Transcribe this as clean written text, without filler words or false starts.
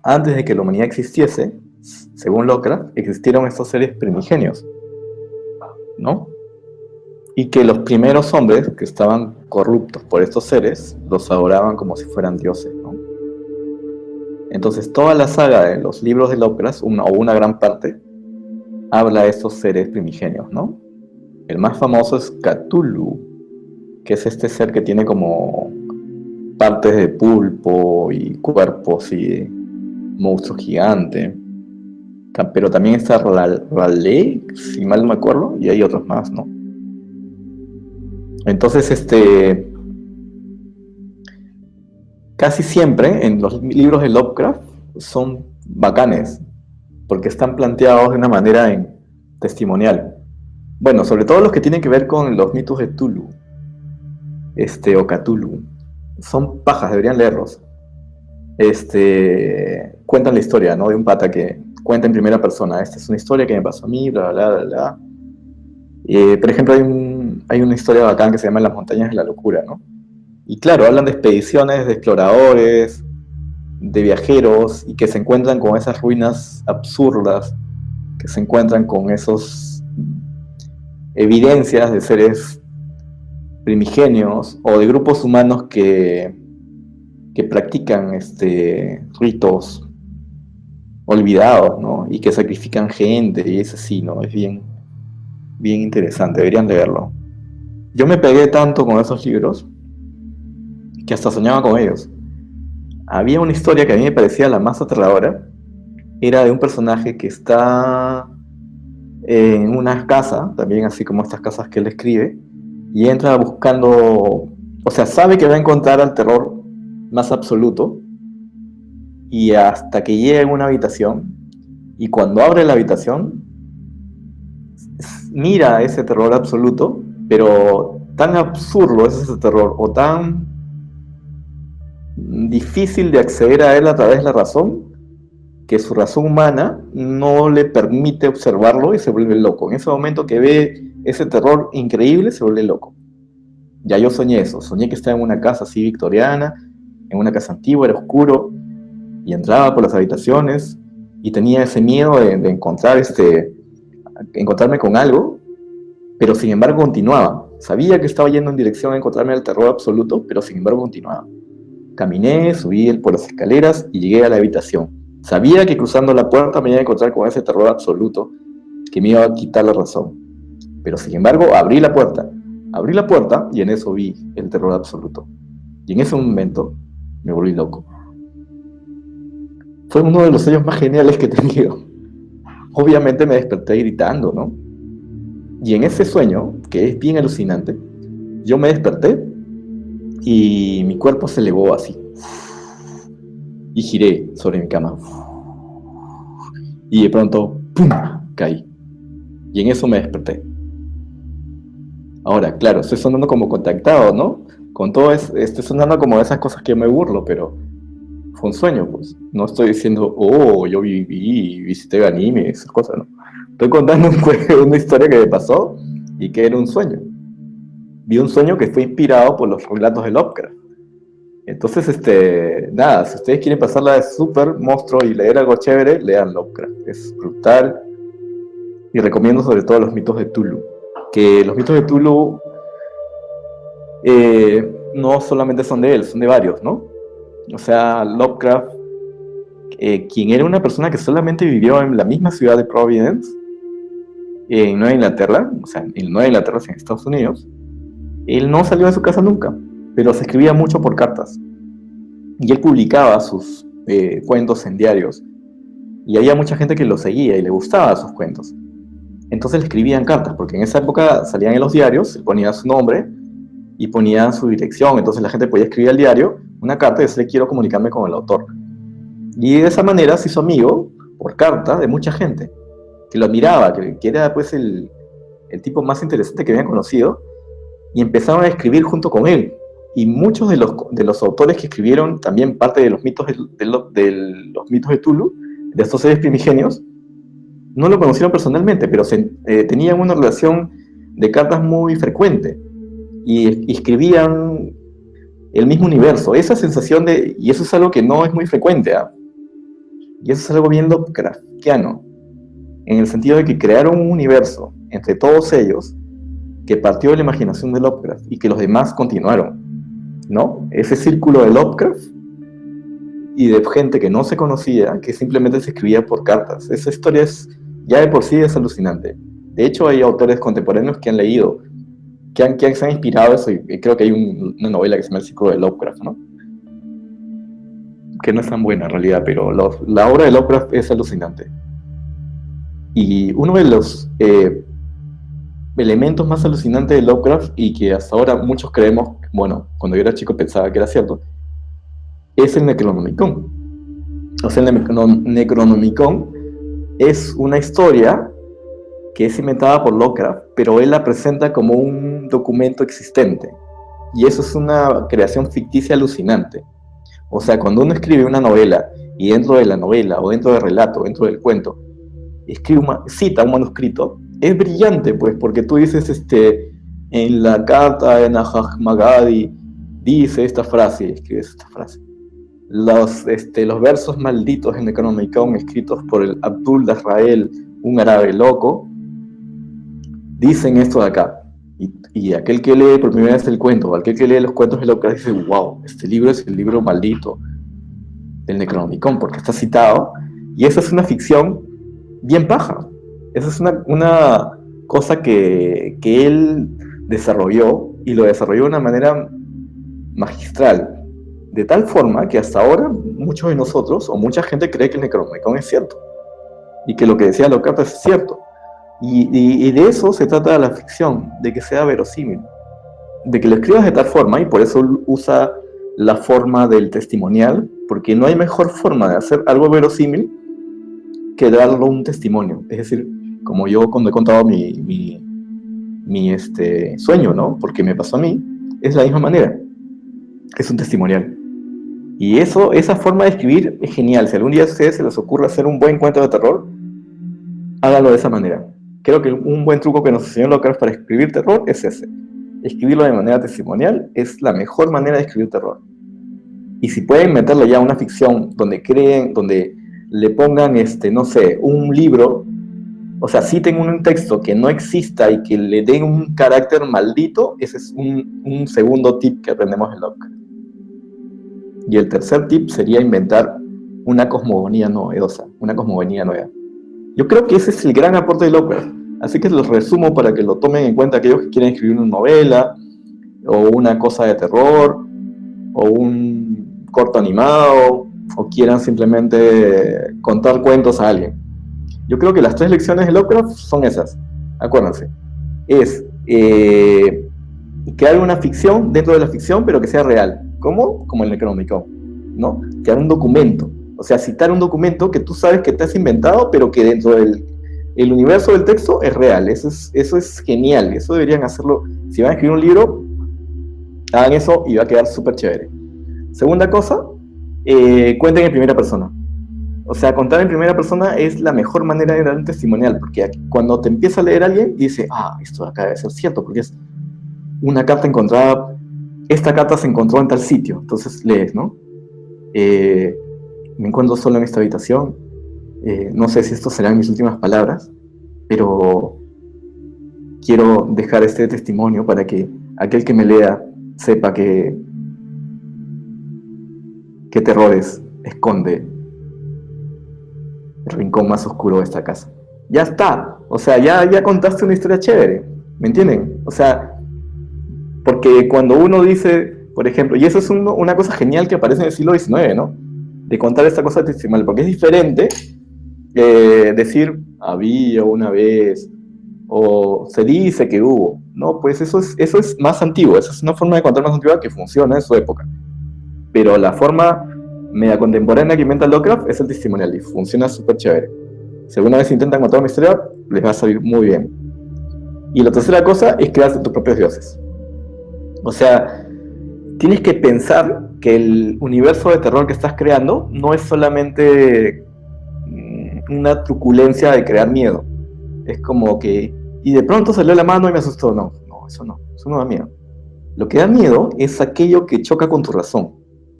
antes de que la humanidad existiese, según Lovecraft, existieron estos seres primigenios, ¿no? Y que los primeros hombres que estaban corruptos por estos seres los adoraban como si fueran dioses, ¿no? Entonces toda la saga de los libros de Lovecraft, una gran parte, habla de estos seres primigenios, ¿no? El más famoso es Cthulhu, que es este ser que tiene como partes de pulpo y cuerpos y monstruo gigante. Pero también está Raleigh, si mal no me acuerdo, y hay otros más, ¿no? Entonces, casi siempre en los libros de Lovecraft son bacanes, porque están planteados de una manera testimonial. Bueno, sobre todo los que tienen que ver con los mitos de Tulu, o Cthulhu. Son pajas, deberían leerlos. Cuentan la historia, ¿no? De un pata que cuenta en primera persona. Esta es una historia que me pasó a mí, bla, bla, bla, bla. Por ejemplo, hay una historia bacán que se llama Las montañas de la locura, ¿no? Y claro, hablan de expediciones, de exploradores, de viajeros, y que se encuentran con esas ruinas absurdas, que se encuentran con esos evidencias de seres primigenios o de grupos humanos que practican ritos olvidados, ¿no? Y que sacrifican gente y es así, ¿no? Es bien, bien interesante, deberían leerlo. Yo me pegué tanto con esos libros que hasta soñaba con ellos. Había una historia que a mí me parecía la más aterradora. Era de un personaje que está en una casa, también así como estas casas que él escribe, y entra buscando, o sea, sabe que va a encontrar al terror más absoluto, y hasta que llega en una habitación, y cuando abre la habitación, mira ese terror absoluto, pero tan absurdo es ese terror, o tan difícil de acceder a él a través de la razón, que su razón humana no le permite observarlo y se vuelve loco. En ese momento que ve ese terror increíble, se vuelve loco. Ya yo soñé eso, soñé que estaba en una casa así victoriana, en una casa antigua, era oscuro, y entraba por las habitaciones y tenía ese miedo de encontrarme con algo, pero sin embargo continuaba. Sabía que estaba yendo en dirección a encontrarme al terror absoluto, pero sin embargo continuaba. Caminé, subí por las escaleras y llegué a la habitación. Sabía que cruzando la puerta me iba a encontrar con ese terror absoluto que me iba a quitar la razón. Pero sin embargo abrí la puerta y en eso vi el terror absoluto. Y en ese momento me volví loco. Fue uno de los sueños más geniales que he tenido. Obviamente me desperté gritando, ¿no? Y en ese sueño, que es bien alucinante, yo me desperté y mi cuerpo se elevó así. Y giré sobre mi cama. Y de pronto, ¡pum!, caí. Y en eso me desperté. Ahora, claro, estoy sonando como contactado, ¿no? Con todo estoy sonando como esas cosas que yo me burlo, pero fue un sueño, pues. No estoy diciendo, oh, yo viví, visité anime, esas cosas, ¿no? Estoy contando una historia que me pasó y que era un sueño. Vi un sueño que fue inspirado por los relatos de Lovecraft. Entonces, nada, si ustedes quieren pasarla de súper monstruo y leer algo chévere, lean Lovecraft. Es brutal. Y recomiendo sobre todo los mitos de Tulu. Que los mitos de Tulu no solamente son de él, son de varios, ¿no? O sea, Lovecraft, quien era una persona que solamente vivió en la misma ciudad de Providence, en Nueva Inglaterra, o sea, en Nueva Inglaterra, en Estados Unidos, él no salió de su casa nunca, pero se escribía mucho por cartas. Y él publicaba sus cuentos en diarios. Y había mucha gente que lo seguía y le gustaba sus cuentos. Entonces le escribían cartas, porque en esa época salían en los diarios, ponía su nombre y ponía su dirección. Entonces la gente podía escribir al diario una carta y decirle: quiero comunicarme con el autor. Y de esa manera se hizo amigo, por carta, de mucha gente que lo admiraba, que era pues el tipo más interesante que habían conocido, y empezaron a escribir junto con él. Y muchos de los autores que escribieron también parte de los mitos de los mitos de Tulu, de estos seres primigenios, no lo conocieron personalmente, pero tenían una relación de cartas muy frecuente y escribían el mismo universo. Esa sensación y eso es algo que no es muy frecuente, ¿eh? Y eso es algo bien Lovecraftiano, en el sentido de que crearon un universo entre todos ellos que partió de la imaginación de Lovecraft y que los demás continuaron, ¿no? Ese círculo de Lovecraft y de gente que no se conocía, que simplemente se escribía por cartas. Esa historia ya de por sí es alucinante. De hecho, hay autores contemporáneos que han leído, que se han inspirado eso, y creo que hay una novela que se llama El Círculo de Lovecraft, ¿no? Que no es tan buena en realidad, pero la obra de Lovecraft es alucinante. Y uno de los elementos más alucinantes de Lovecraft, y que hasta ahora muchos creemos, bueno, cuando yo era chico pensaba que era cierto, es el Necronomicon. O sea, el Necronomicon es una historia que es inventada por Lovecraft, pero él la presenta como un documento existente. Y eso es una creación ficticia alucinante. O sea, cuando uno escribe una novela, y dentro de la novela, o dentro del relato, dentro del cuento, cita un manuscrito, es brillante, pues, porque tú dices, en la carta de Nahaj Magadi, dice esta frase, y escribes esta frase. Los versos malditos en Necronomicon, escritos por el Abdul de Israel, un árabe loco, dicen esto de acá. Y aquel que lee por primera vez el cuento, o aquel que lee los cuentos de Lovecraft, dice, wow, este libro es el libro maldito del Necronomicon, porque está citado, y esa es una ficción bien paja. Esa es una cosa que él desarrolló, y lo desarrolló de una manera magistral, de tal forma que hasta ahora muchos de nosotros, o mucha gente, cree que el Necronomicon es cierto, y que lo que decía Lovecraft es cierto. Y de eso se trata la ficción, de que sea verosímil, de que lo escribas de tal forma, y por eso usa la forma del testimonial, porque no hay mejor forma de hacer algo verosímil que darlo un testimonio. Es decir, como yo cuando he contado mi sueño, ¿no? Porque me pasó a mí, es la misma manera, es un testimonial. Y esa forma de escribir es genial. Si algún día a ustedes se les ocurre hacer un buen cuento de terror, háganlo de esa manera. Creo que un buen truco que nos enseñó Lovecraft para escribir terror es ese. Escribirlo de manera testimonial es la mejor manera de escribir terror. Y si pueden meterle ya una ficción donde le pongan, no sé, un libro, o sea, citen un texto que no exista y que le den un carácter maldito, ese es un segundo tip que aprendemos en Lovecraft. Y el tercer tip sería inventar una cosmogonía novedosa, una cosmogonía nueva. Yo creo que ese es el gran aporte de Lovecraft. Así que los resumo para que lo tomen en cuenta aquellos que quieren escribir una novela, o una cosa de terror, o un corto animado, o quieran simplemente contar cuentos a alguien. Yo creo que las 3 lecciones de Lovecraft son esas. Acuérdense. Es crear una ficción dentro de la ficción, pero que sea real. ¿Cómo? Como el Necronomicon, ¿no? Crear un documento. O sea, citar un documento que tú sabes que te has inventado, pero que dentro del universo del texto es real. Eso es genial. Eso deberían hacerlo. Si van a escribir un libro, hagan eso y va a quedar súper chévere. Segunda cosa, cuenten en primera persona. O sea, contar en primera persona es la mejor manera de dar un testimonial, porque cuando te empieza a leer alguien, dice, esto de acá debe ser cierto, porque es una carta encontrada, esta carta se encontró en tal sitio, entonces lees, ¿no? Me encuentro solo en esta habitación, no sé si estas serán mis últimas palabras, pero quiero dejar este testimonio para que aquel que me lea sepa qué terrores esconde el rincón más oscuro de esta casa. Ya está, o sea, ya contaste una historia chévere, ¿me entienden? O sea, porque cuando uno dice, por ejemplo, y eso es una cosa genial que aparece en el siglo XIX, ¿no? De contar esta cosa testimonial, porque es diferente decir, había una vez, o se dice que hubo, ¿no? Pues eso es más antiguo, esa es una forma de contar más antigua que funciona en su época. Pero la forma media contemporánea que inventa Lovecraft es el testimonial y funciona súper chévere. Si alguna vez intentan contar una historia, les va a salir muy bien. Y la tercera cosa es crear tus propios dioses. O sea, tienes que pensar que el universo de terror que estás creando no es solamente una truculencia de crear miedo. Es como que, y de pronto salió la mano y me asustó. No, eso no da miedo. Lo que da miedo es aquello que choca con tu razón.